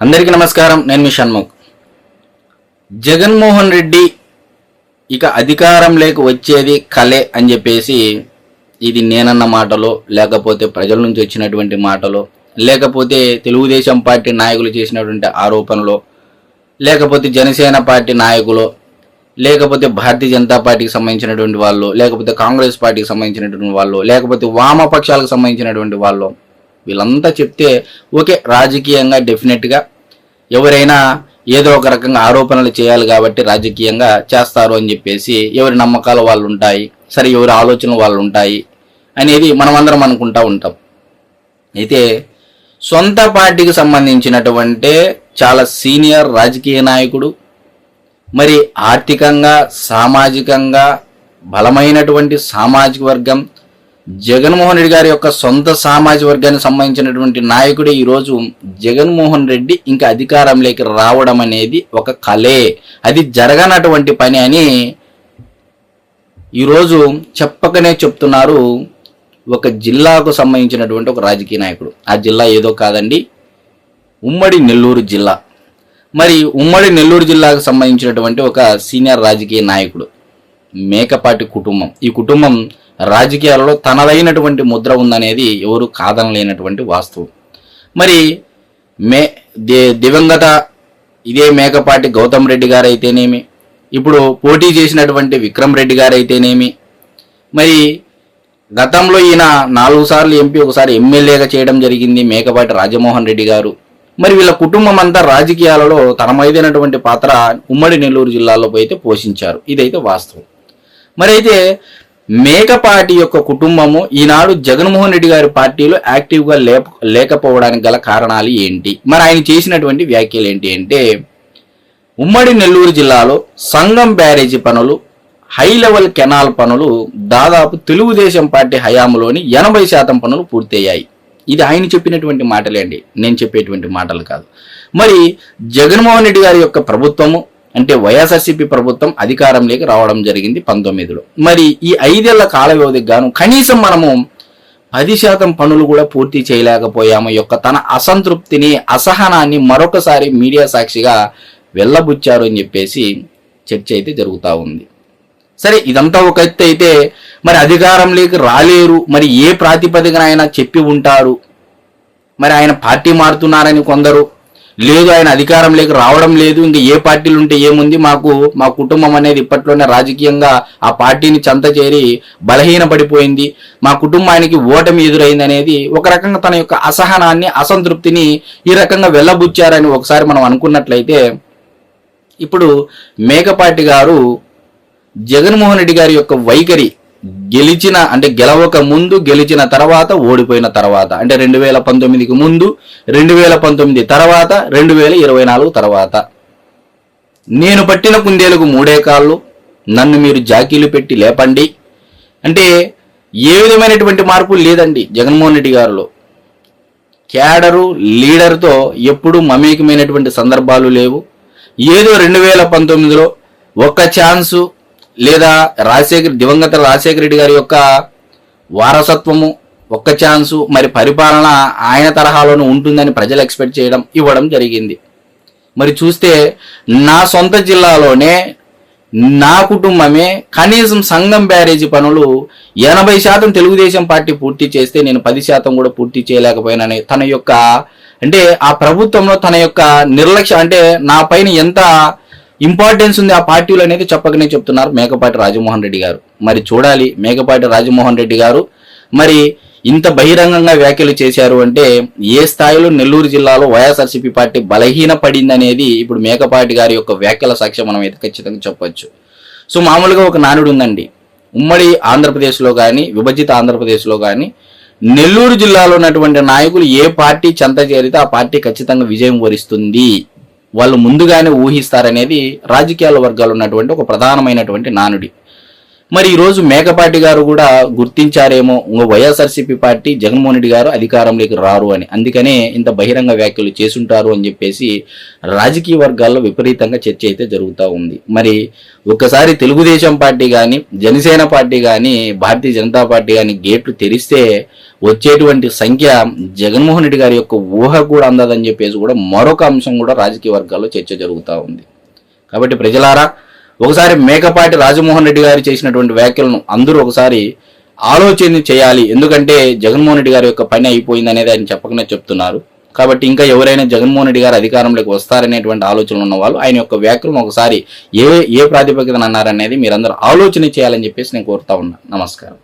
అందరికీ నమస్కారం. నేను మీ షణ్ముఖ్. జగన్మోహన్ రెడ్డి ఇక అధికారంలోకి వచ్చేది కలే అని చెప్పేసి ఇది నేనన్న మాటలో, లేకపోతే ప్రజల నుంచి వచ్చినటువంటి మాటలో, లేకపోతే తెలుగుదేశం పార్టీ నాయకులు చేసినటువంటి ఆరోపణలో, లేకపోతే జనసేన పార్టీ నాయకులు, లేకపోతే భారతీయ జనతా పార్టీకి సంబంధించినటువంటి వాళ్ళు, లేకపోతే కాంగ్రెస్ పార్టీకి సంబంధించినటువంటి వాళ్ళు, లేకపోతే వామపక్షాలకు సంబంధించినటువంటి వాళ్ళు, వీళ్ళంతా చెప్తే ఓకే, రాజకీయంగా డెఫినెట్గా ఎవరైనా ఏదో ఒక రకంగా ఆరోపణలు చేయాలి కాబట్టి రాజకీయంగా చేస్తారు అని చెప్పేసి ఎవరి నమ్మకాలు వాళ్ళు ఉంటాయి, సరే ఎవరి ఆలోచనలు వాళ్ళు ఉంటాయి అనేది మనమందరం అనుకుంటూ ఉంటాం. అయితే సొంత పార్టీకి సంబంధించినటువంటి చాలా సీనియర్ రాజకీయ నాయకుడు, మరి ఆర్థికంగా సామాజికంగా బలమైనటువంటి సామాజిక వర్గం, జగన్మోహన్ రెడ్డి గారి యొక్క సొంత సామాజిక వర్గానికి సంబంధించినటువంటి నాయకుడే ఈరోజు జగన్మోహన్ రెడ్డి ఇంకా అధికారంలోకి రావడం అనేది ఒక కలే, అది జరగనటువంటి పని అని ఈరోజు చెప్పకనే చెప్తున్నారు ఒక జిల్లాకు సంబంధించినటువంటి ఒక రాజకీయ నాయకుడు. ఆ జిల్లా ఏదో కాదండి, ఉమ్మడి నెల్లూరు జిల్లా. మరి ఉమ్మడి నెల్లూరు జిల్లాకు సంబంధించినటువంటి ఒక సీనియర్ రాజకీయ నాయకుడు, మేకపాటి కుటుంబం. ఈ కుటుంబం రాజకీయాలలో తనదైనటువంటి ముద్ర ఉందనేది ఎవరు కాదనలేనటువంటి వాస్తవం. మరి దివంగత ఇదే మేకపాటి గౌతమ్ రెడ్డి గారు అయితేనేమి, ఇప్పుడు పోటీ చేసినటువంటి విక్రమ్ రెడ్డి గారు అయితేనేమి, మరి గతంలో ఈయన 4 సార్లు ఎంపీ, ఒకసారి ఎమ్మెల్యేగా చేయడం జరిగింది మేకపాటి రాజమోహన్ రెడ్డి గారు. మరి వీళ్ళ కుటుంబం అంతా రాజకీయాలలో తనమైనటువంటి పాత్ర ఉమ్మడి నెల్లూరు జిల్లాలో అయితే పోషించారు, ఇదైతే వాస్తవం. మరి అయితే మేకపాటి యొక్క కుటుంబము ఈనాడు జగన్మోహన్ రెడ్డి గారి పార్టీలో యాక్టివ్గా లేకపోవడానికి గల కారణాలు ఏంటి, మరి ఆయన చేసినటువంటి వ్యాఖ్యలు ఏంటి అంటే, ఉమ్మడి నెల్లూరు జిల్లాలో సంగం బ్యారేజీ పనులు, హై లెవెల్ కెనాల్ పనులు దాదాపు తెలుగుదేశం పార్టీ హయాంలోని 80% పనులు పూర్తయ్యాయి. ఇది ఆయన చెప్పినటువంటి మాటలే అండి, నేను చెప్పేటువంటి మాటలు కాదు. మరి జగన్మోహన్ రెడ్డి గారి యొక్క ప్రభుత్వము అంటే వైఎస్ఆర్సీపీ ప్రభుత్వం అధికారంలోకి రావడం జరిగింది 19లో. మరి ఈ 5 ఏళ్ల కాల వ్యవధికి గాను కనీసం మనము 10% పనులు కూడా పూర్తి చేయలేకపోయాము యొక్క తన అసంతృప్తిని, అసహనాన్ని మరొకసారి మీడియా సాక్షిగా వెళ్ళబుచ్చారు అని చెప్పేసి చర్చ అయితే జరుగుతూ ఉంది. సరే, ఇదంతా ఒక ఎత్తు అయితే మరి అధికారంలోకి రాలేరు, మరి ఏ ప్రాతిపదికన ఆయన చెప్పి ఉంటారు, మరి ఆయన పార్టీ మారుతున్నారని కొందరు, లేదు ఆయన అధికారంలోకి రావడం లేదు, ఇంకా ఏ పార్టీలు ఉంటే ఏముంది, మా కుటుంబం అనేది ఇప్పట్లోనే రాజకీయంగా ఆ పార్టీని చెంత చేరి బలహీన పడిపోయింది, మా కుటుంబానికి ఓటమి ఎదురైంది అనేది ఒక రకంగా తన యొక్క అసహనాన్ని, అసంతృప్తిని ఈ రకంగా వెళ్ళబుచ్చారని ఒకసారి మనం అనుకున్నట్లయితే, ఇప్పుడు మేకపాటి గారు జగన్మోహన్ రెడ్డి గారి యొక్క వైఖరి గెలవక ముందు, గెలిచిన తర్వాత, ఓడిపోయిన తర్వాత, అంటే 2019కి ముందు, 2019 తర్వాత, 2024 తర్వాత, నేను పట్టిన కుందేలకు 3 కాళ్ళు, నన్ను మీరు జాకీలు పెట్టి లేపండి అంటే ఏ విధమైనటువంటి మార్పు లేదండి జగన్మోహన్ రెడ్డి గారిలో. క్యాడరు లీడర్తో ఎప్పుడూ మమేకమైనటువంటి సందర్భాలు లేవు. ఏదో 2019లో ఒక్క ఛాన్సు, లేదా దివంగత రాజశేఖర రెడ్డి గారి యొక్క వారసత్వము, ఒక్క ఛాన్సు, మరి పరిపాలన ఆయన తరహాలోనే ఉంటుందని ప్రజలు ఎక్స్పెక్ట్ చేయడం, ఇవ్వడం జరిగింది. మరి చూస్తే నా సొంత జిల్లాలోనే నా కుటుంబమే కనీసం సంగం బ్యారేజీ పనులు 80% తెలుగుదేశం పార్టీ పూర్తి చేస్తే నేను 10% కూడా పూర్తి చేయలేకపోయినని తన యొక్క, అంటే ఆ ప్రభుత్వంలో తన యొక్క నిర్లక్ష్యం, అంటే నా పైన ఎంత ఇంపార్టెన్స్ ఉంది ఆ పార్టీలో అనేది చెప్పకనే చెప్తున్నారు మేకపాటి రాజమోహన్ రెడ్డి గారు. మరి చూడాలి మేకపాటి రాజమోహన్ రెడ్డి గారు మరి ఇంత బహిరంగంగా వ్యాఖ్యలు చేశారు అంటే ఏ స్థాయిలో నెల్లూరు జిల్లాలో వైఎస్ఆర్సీపీ పార్టీ బలహీన పడింది అనేది ఇప్పుడు మేకపాటి గారి యొక్క వ్యాఖ్యల సాక్ష్యం మనం అయితే ఖచ్చితంగా చెప్పొచ్చు. సో మామూలుగా ఒక నానుడు ఉందండి, ఉమ్మడి ఆంధ్రప్రదేశ్లో కానీ, విభజిత ఆంధ్రప్రదేశ్లో కానీ నెల్లూరు జిల్లాలో ఉన్నటువంటి నాయకులు ఏ పార్టీ చెంత చేరితే ఆ పార్టీ ఖచ్చితంగా విజయం వరిస్తుంది, వాళ్ళు ముందుగానే ఊహిస్తారనేది రాజకీయాల వర్గాలు ఉన్నటువంటి ఒక ప్రధానమైనటువంటి నానుడి. మరి ఈరోజు మేకపాటి గారు కూడా గుర్తించారేమో వైఎస్ఆర్సీపీ పార్టీ, జగన్మోహన్ రెడ్డి గారు అధికారంలోకి రారు అని, అందుకనే ఇంత బహిరంగ వ్యాఖ్యలు చేసుంటారు అని చెప్పేసి రాజకీయ వర్గాల్లో విపరీతంగా చర్చ అయితే జరుగుతూ ఉంది. మరి ఒక్కసారి తెలుగుదేశం పార్టీ కానీ, జనసేన పార్టీ కానీ, భారతీయ జనతా పార్టీ కానీ గేట్లు తెరిస్తే వచ్చేటువంటి సంఖ్య జగన్మోహన్ రెడ్డి గారి యొక్క ఊహ కూడా అందదని చెప్పేసి కూడా మరొక అంశం కూడా రాజకీయ వర్గాల్లో చర్చ జరుగుతూ ఉంది. కాబట్టి ప్రజలారా, ఒకసారి మేకపాటి రాజమోహన్ రెడ్డి గారు చేసినటువంటి వ్యాఖ్యలను అందరూ ఒకసారి ఆలోచన చేయాలి. ఎందుకంటే జగన్మోహన్ రెడ్డి గారి యొక్క పని అయిపోయింది అనేది ఆయన చెప్పకనే చెప్తున్నారు. కాబట్టి ఇంకా ఎవరైనా జగన్మోహన్ రెడ్డి గారు అధికారంలోకి వస్తారనేటువంటి ఆలోచనలు ఉన్న వాళ్ళు ఆయన యొక్క వ్యాఖ్యలను ఒకసారి ఏ ప్రాతిపదికన అన్నారనేది మీరందరూ ఆలోచన చేయాలని చెప్పేసి నేను కోరుతా ఉన్నా. నమస్కారం.